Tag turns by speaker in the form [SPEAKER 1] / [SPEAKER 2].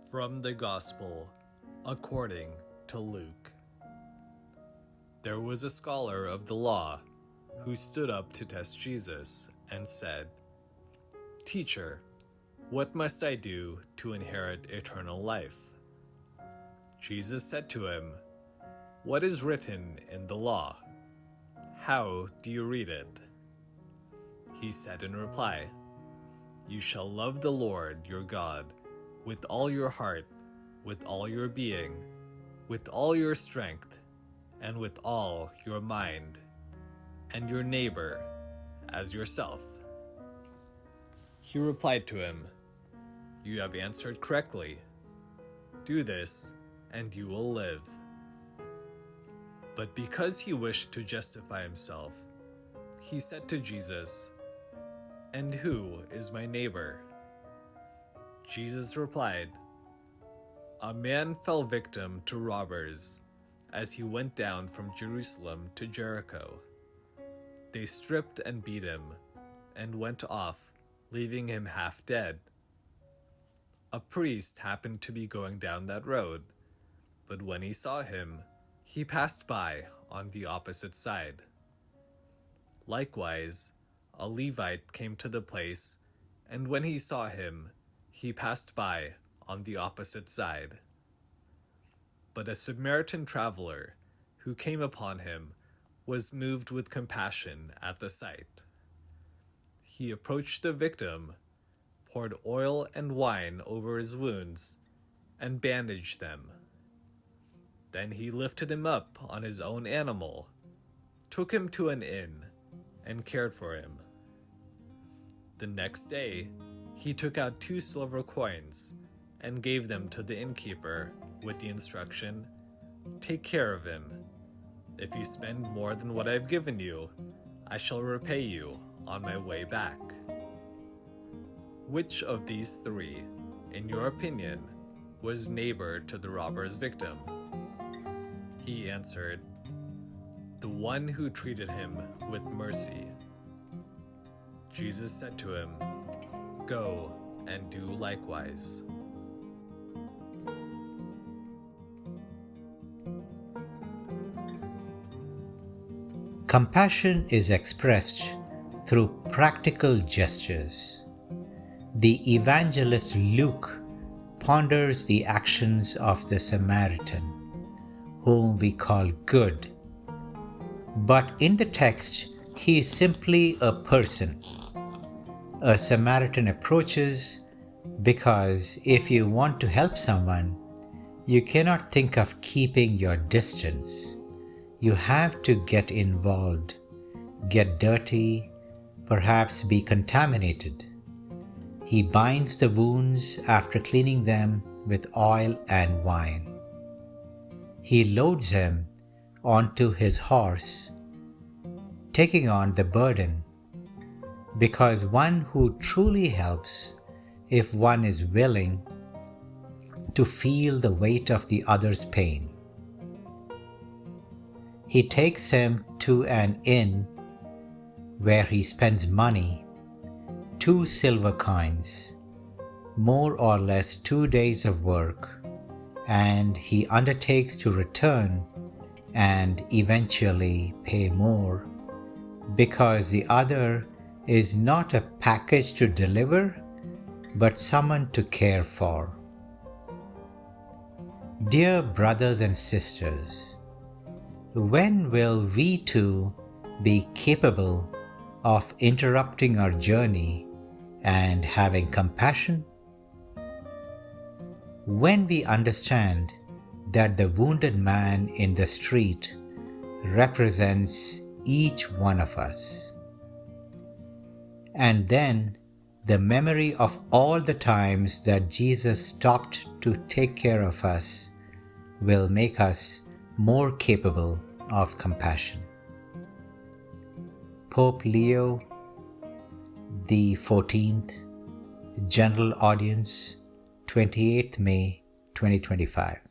[SPEAKER 1] From the Gospel according to Luke. There was a scholar of the law who stood up to test Jesus and said, "Teacher, what must I do to inherit eternal life?" Jesus said to him, "What is written in the law? How do you read it?" He said in reply, "You shall love the Lord your God with all your heart, with all your being, with all your strength, and with all your mind, and your neighbor as yourself." He replied to him, "You have answered correctly. Do this, and you will live." But because he wished to justify himself, he said to Jesus, "And who is my neighbor?" Jesus replied, "A man fell victim to robbers as he went down from Jerusalem to Jericho. They stripped and beat him and went off, leaving him half dead. A priest happened to be going down that road, but when he saw him, he passed by on the opposite side. Likewise, a Levite came to the place, and when he saw him, he passed by on the opposite side. But a Samaritan traveler who came upon him was moved with compassion at the sight. He approached the victim, poured oil and wine over his wounds, and bandaged them. Then he lifted him up on his own animal, took him to an inn, and cared for him. The next day, he took out 2 silver coins and gave them to the innkeeper with the instruction, 'Take care of him. If you spend more than what I've given you, I shall repay you on my way back.' Which of these 3, in your opinion, was neighbor to the robber's victim?" He answered, "The one who treated him with mercy." Jesus said to him, "Go and do likewise."
[SPEAKER 2] Compassion is expressed through practical gestures. The evangelist Luke ponders the actions of the Samaritan, whom we call good. But in the text, he is simply a person. A Samaritan approaches because if you want to help someone, you cannot think of keeping your distance. You have to get involved, get dirty, perhaps be contaminated. He binds the wounds after cleaning them with oil and wine. He loads him onto his horse, taking on the burden, because one who truly helps if one is willing to feel the weight of the other's pain. He takes him to an inn where he spends money, 2 silver coins, more or less 2 days of work, and he undertakes to return and eventually pay more, because the other is not a package to deliver, but someone to care for. Dear brothers and sisters, when will we too be capable of interrupting our journey and having compassion? When we understand that the wounded man in the street represents each one of us, and then the memory of all the times that Jesus stopped to take care of us will make us more capable of compassion. Pope Leo the 14th, General Audience, 28th May 2025.